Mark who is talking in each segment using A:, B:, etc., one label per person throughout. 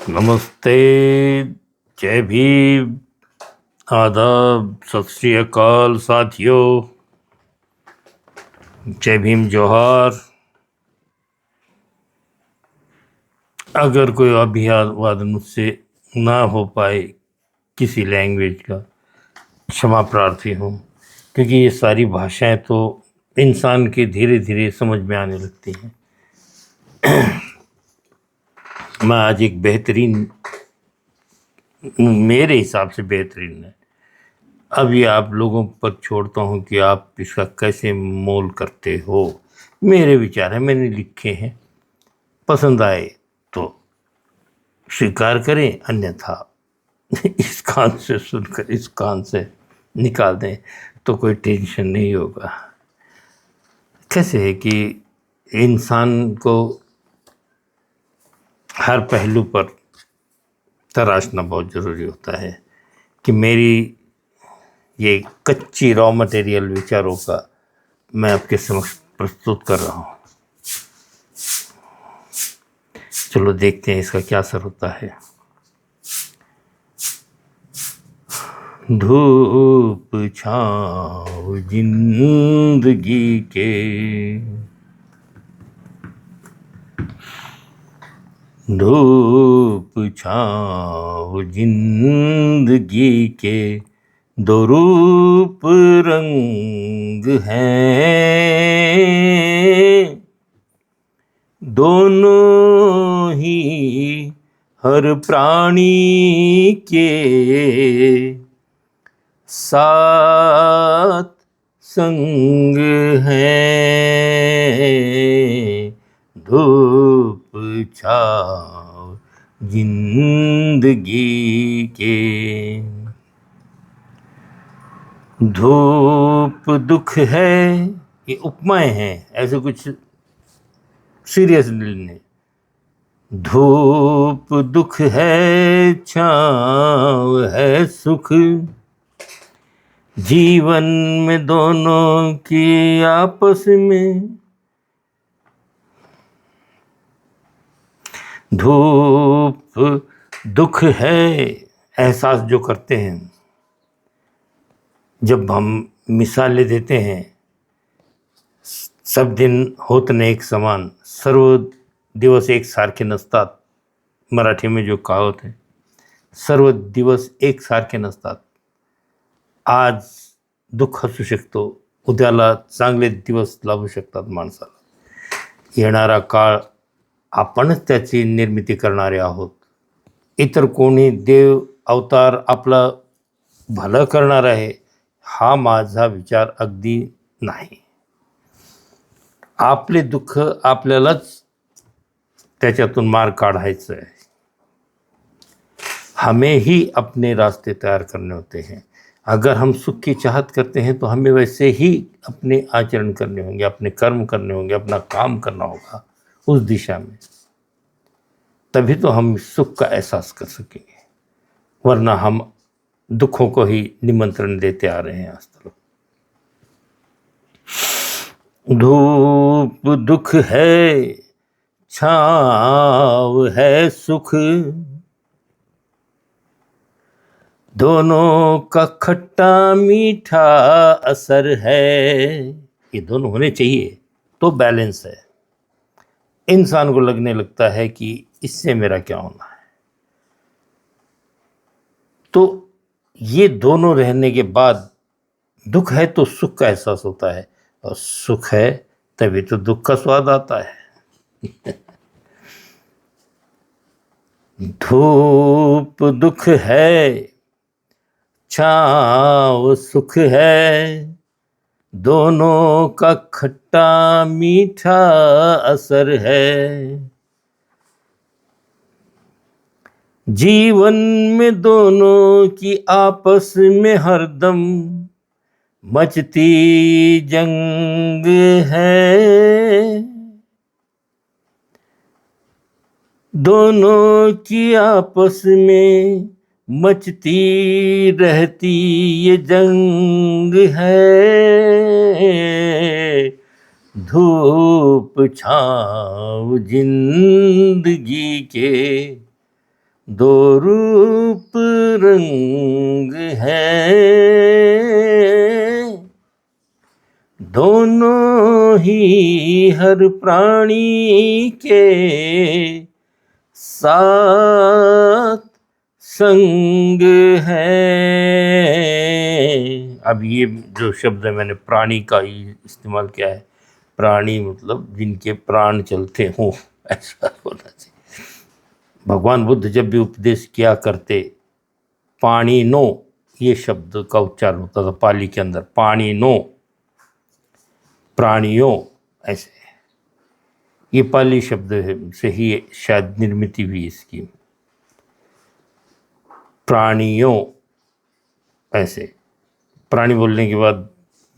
A: नमस्ते, जय भीम, आदाब, सत श्री अकाल साथियों। जय भीम, जोहार। अगर कोई अभिवादन मुझसे ना हो पाए किसी लैंग्वेज का, क्षमा प्रार्थी हूँ, क्योंकि ये सारी भाषाएं तो इंसान के धीरे धीरे समझ में आने लगती हैं। मैं आज एक बेहतरीन, मेरे हिसाब से बेहतरीन है, अब ये आप लोगों पर छोड़ता हूँ कि आप इसका कैसे मोल करते हो। मेरे विचार हैं, मैंने लिखे हैं, पसंद आए तो स्वीकार करें, अन्यथा इस कान से सुनकर इस कान से निकाल दें तो कोई टेंशन नहीं होगा। कैसे है कि इंसान को हर पहलू पर तराशना बहुत ज़रूरी होता है कि मेरी ये कच्ची रॉ मटेरियल विचारों का मैं आपके समक्ष प्रस्तुत कर रहा हूँ। चलो देखते हैं इसका क्या असर होता है। धूप छाँव जिंदगी के, धूप छाँव जिंदगी के दो रूप रंग हैं, दोनों ही हर प्राणी के साथ संग हैं। धूप छाँव जिंदगी के, धूप दुख है, ये उपमाएं हैं, ऐसे कुछ सीरियस नहीं। धूप दुख है, छाँव है सुख, जीवन में दोनों की आपस में। धूप दुख है, एहसास जो करते हैं, जब हम मिसालें देते हैं, सब दिन होत न एक समान, सर्व दिवस एक सारखे नसतात, मराठी में जो कहावत है, सर्व दिवस एक सारखे नसतात। आज दुःख असू शकतो, उद्याला चांगले दिवस लाभू शकतात माणसाला। येणारा काळ आपणच त्याची निर्मिती करणारे आहोत, इतर कोणी देव अवतार आपला भलं करणार आहे हा माझा विचार अगदी नाही। आपले दुःख आपल्यालाच त्याच्यातून मार्ग काढायचं है। हमें ही अपने रास्ते तैयार करने होते हैं। अगर हम सुख की चाहत करते हैं तो हमें वैसे ही अपने आचरण करने होंगे, अपने कर्म करने होंगे, अपना काम करना होगा उस दिशा में, तभी तो हम सुख का एहसास कर सकेंगे, वरना हम दुखों को ही निमंत्रण देते आ रहे हैं आज तक। धूप दुख है, छाँव है सुख, दोनों का खट्टा मीठा असर है। ये दोनों होने चाहिए तो बैलेंस है। इंसान को लगने लगता है कि इससे मेरा क्या होना है, तो ये दोनों रहने के बाद दुख है तो सुख का एहसास होता है, और सुख है तभी तो दुख का स्वाद आता है। धूप दुख है, छाँव सुख है, दोनों का खट्टा मीठा असर है। जीवन में दोनों की आपस में हरदम मचती जंग है, दोनों की आपस में मचती रहती ये जंग है। धूप छाँव जिंदगी के, दो रूप रंग है, दोनों ही हर प्राणी के साथ संग है। अब ये जो शब्द है मैंने प्राणी का ही इस्तेमाल किया है। प्राणी मतलब जिनके प्राण चलते हों, ऐसा होना चाहिए। भगवान बुद्ध जब भी उपदेश किया करते, पाणिनो ये शब्द का उच्चारण होता था पाली के अंदर, पाणिनो, प्राणियों, ऐसे। ये पाली शब्द से ही शायद निर्मित हुई इसकी, प्राणियों, ऐसे। प्राणी बोलने के बाद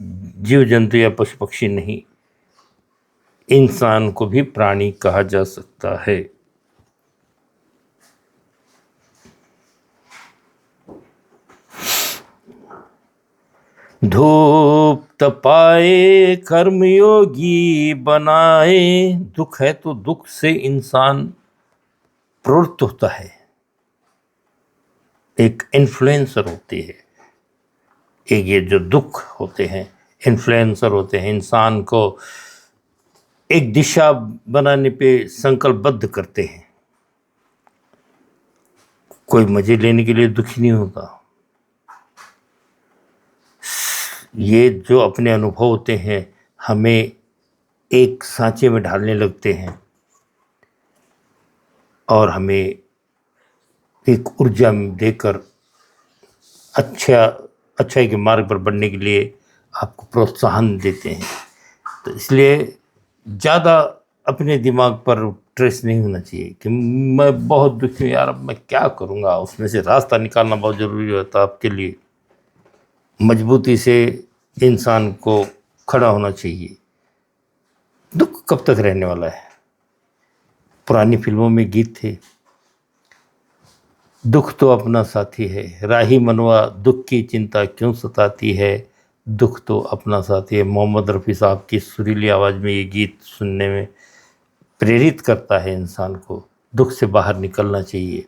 A: जीव जंतु या पशु पक्षी नहीं, इंसान को भी प्राणी कहा जा सकता है। धूप तपाए कर्मयोगी बनाए, दुख है तो दुख से इंसान प्रवृत्त होता है, एक इन्फ्लुएंसर होती है। एक ये जो दुख होते हैं इन्फ्लुएंसर होते हैं, इंसान को एक दिशा बनाने पे संकल्पबद्ध करते हैं। कोई मजे लेने के लिए दुखी नहीं होता। ये जो अपने अनुभव होते हैं हमें एक सांचे में ढालने लगते हैं और हमें एक ऊर्जा देकर अच्छाई के मार्ग पर बढ़ने के लिए आपको प्रोत्साहन देते हैं। तो इसलिए ज़्यादा अपने दिमाग पर स्ट्रेस नहीं होना चाहिए कि मैं बहुत दुखी हूँ यार, अब मैं क्या करूँगा। उसमें से रास्ता निकालना बहुत ज़रूरी होता है आपके लिए। मजबूती से इंसान को खड़ा होना चाहिए। दुख कब तक रहने वाला है? पुरानी फिल्मों में गीत थे, दुख तो अपना साथी है, राही मनवा दुख की चिंता क्यों सताती है, दुख तो अपना साथी है। मोहम्मद रफ़ी साहब की सुरीली आवाज़ में ये गीत सुनने में प्रेरित करता है इंसान को। दुख से बाहर निकलना चाहिए।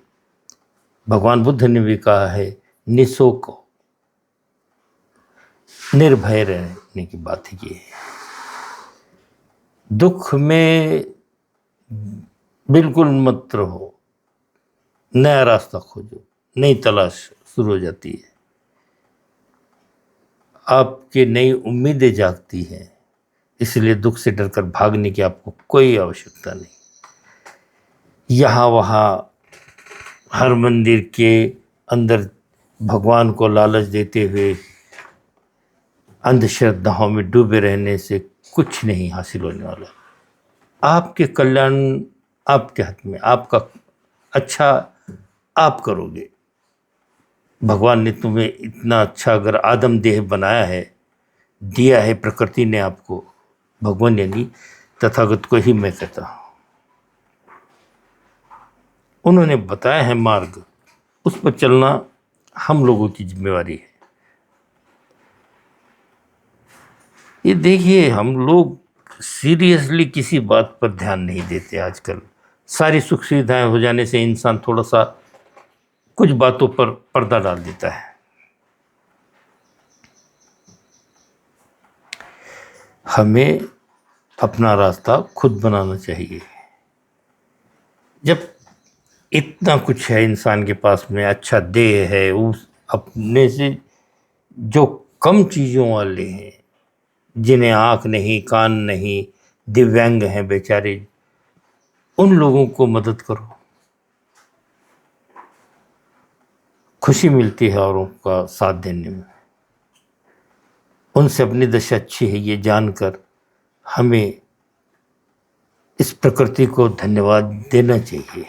A: भगवान बुद्ध ने भी कहा है निशोक निर्भय रहने की बात है। ये दुख में बिल्कुल मत रहो, नया रास्ता खोजो, नई तलाश शुरू हो जाती है, आपकी नई उम्मीदें जागती हैं। इसलिए दुख से डरकर भागने की आपको कोई आवश्यकता नहीं। यहाँ वहाँ हर मंदिर के अंदर भगवान को लालच देते हुए अंधश्रद्धाओं में डूबे रहने से कुछ नहीं हासिल होने वाला। आपके कल्याण आपके हाथ में, आपका अच्छा आप करोगे। भगवान ने तुम्हें इतना अच्छा अगर आदम देह बनाया है, दिया है प्रकृति ने आपको, भगवान यानी तथागत को ही मैं कहता हूँ, उन्होंने बताया है मार्ग, उस पर चलना हम लोगों की जिम्मेवारी है। ये देखिए हम लोग सीरियसली किसी बात पर ध्यान नहीं देते आजकल। सारी सुख सुविधाएं हो जाने से इंसान थोड़ा सा कुछ बातों पर पर्दा डाल देता है। हमें अपना रास्ता खुद बनाना चाहिए। जब इतना कुछ है इंसान के पास में, अच्छा देह है, उस अपने से जो कम चीज़ों वाले हैं, जिन्हें आँख नहीं, कान नहीं, दिव्यांग हैं बेचारे, उन लोगों को मदद करो। खुशी मिलती है औरों का साथ देने में। उनसे अपनी दशा अच्छी है ये जानकर हमें इस प्रकृति को धन्यवाद देना चाहिए।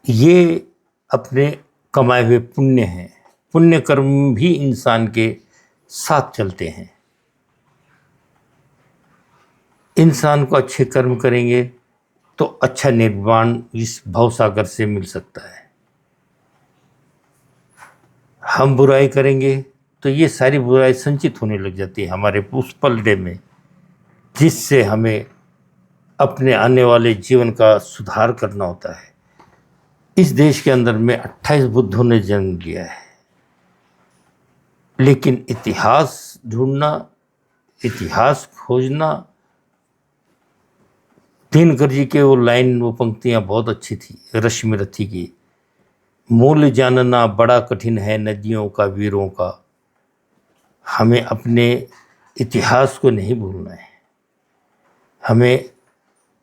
A: ये अपने कमाए हुए पुण्य हैं। पुण्य कर्म भी इंसान के साथ चलते हैं। इंसान को अच्छे कर्म करेंगे तो अच्छा निर्वाण इस भवसागर से मिल सकता है। हम बुराई करेंगे तो ये सारी बुराई संचित होने लग जाती है हमारे उस पलड़े में, जिससे हमें अपने आने वाले जीवन का सुधार करना होता है। इस देश के अंदर में 28 बुद्धों ने जन्म लिया है, लेकिन इतिहास ढूंढना, इतिहास खोजना, दिनकर जी के वो लाइन, वो पंक्तियां बहुत अच्छी थी रश्मि रथी की। मूल जानना बड़ा कठिन है नदियों का, वीरों का। हमें अपने इतिहास को नहीं भूलना है, हमें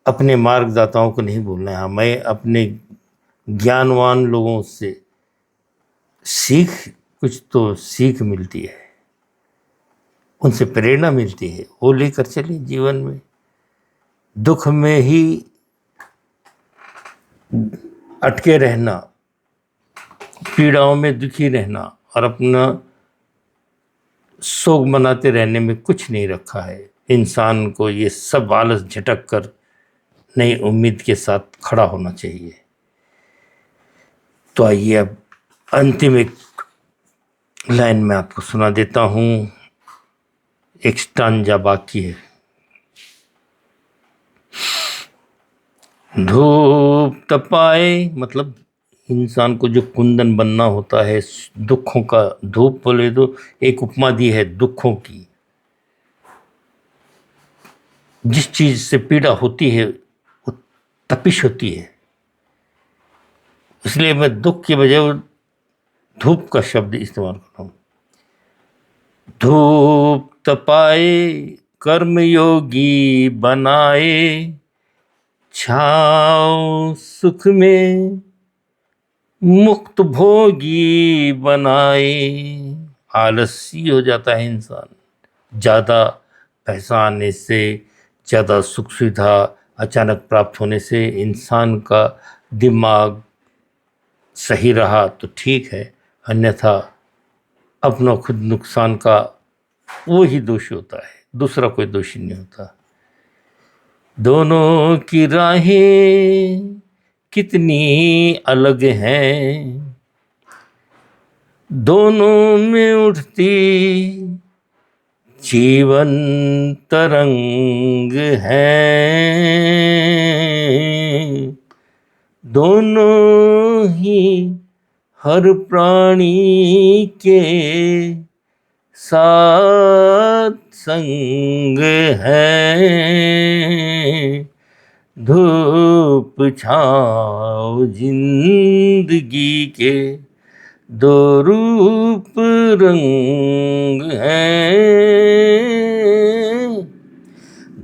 A: अपने मार्गदाताओं को नहीं भूलना है, हमें अपने ज्ञानवान लोगों से कुछ तो सीख मिलती है, उनसे प्रेरणा मिलती है, वो लेकर चले जीवन में। दुख में ही अटके रहना, पीड़ाओं में दुखी रहना और अपना शोक मनाते रहने में कुछ नहीं रखा है। इंसान को ये सब आलस झटक कर नई उम्मीद के साथ खड़ा होना चाहिए। तो आइए अब अंतिम एक लाइन मैं आपको सुना देता हूँ, एक स्टांजा बाकी है। धूप तपाए, मतलब इंसान को जो कुंदन बनना होता है दुखों का, धूप बोले तो एक उपमा दी है दुखों की। जिस चीज से पीड़ा होती है वो तपिश होती है, इसलिए मैं दुख के बजाय धूप का शब्द इस्तेमाल कर रहा हूं। धूप तपाए कर्मयोगी बनाए, छाँव सुख में मुक्त भोगी बनाए। आलसी हो जाता है इंसान, ज़्यादा पैसा आने से, ज़्यादा सुख सुविधा अचानक प्राप्त होने से इंसान का दिमाग सही रहा तो ठीक है, अन्यथा अपना खुद नुकसान का वो ही दोषी होता है, दूसरा कोई दोषी नहीं होता। दोनों की राहें कितनी अलग हैं, दोनों में उठती जीवन तरंग है। दोनों ही हर प्राणी के साथ संग है। धूप छाँव जिंदगी के दो रूप रंग हैं,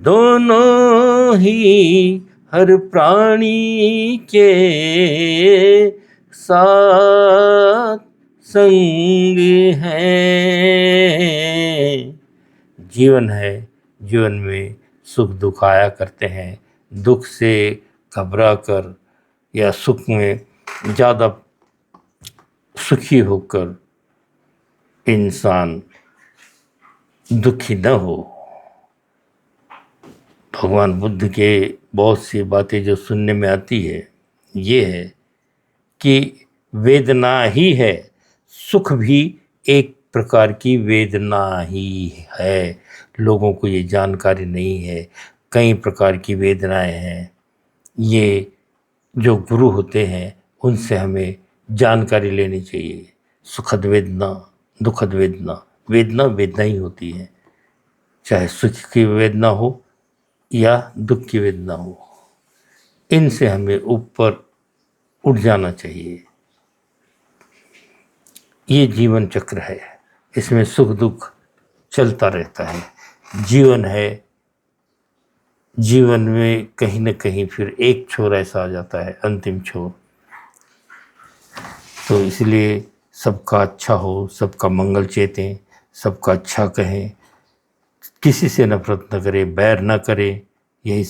A: दोनों ही हर प्राणी के साथ संग है। जीवन है, जीवन में सुख दुख आया करते हैं। दुख से घबरा कर या सुख में ज़्यादा सुखी होकर इंसान दुखी न हो। भगवान बुद्ध के बहुत सी बातें जो सुनने में आती है ये है कि वेदना ही है, सुख भी एक प्रकार की वेदना ही है। लोगों को ये जानकारी नहीं है, कई प्रकार की वेदनाएं हैं। ये जो गुरु होते हैं उनसे हमें जानकारी लेनी चाहिए। सुखद वेदना, दुखद वेदना, वेदना वेदना ही होती है, चाहे सुख की वेदना हो या दुख की वेदना हो। इनसे हमें ऊपर उठ जाना चाहिए। ये जीवन चक्र है, इसमें सुख दुख चलता रहता है। जीवन है, जीवन में कहीं न कहीं फिर एक छोर ऐसा आ जाता है, अंतिम छोर। तो इसलिए सबका अच्छा हो, सबका मंगल चेतें, सबका अच्छा कहें, किसी से नफरत न करें, बैर न करें, यही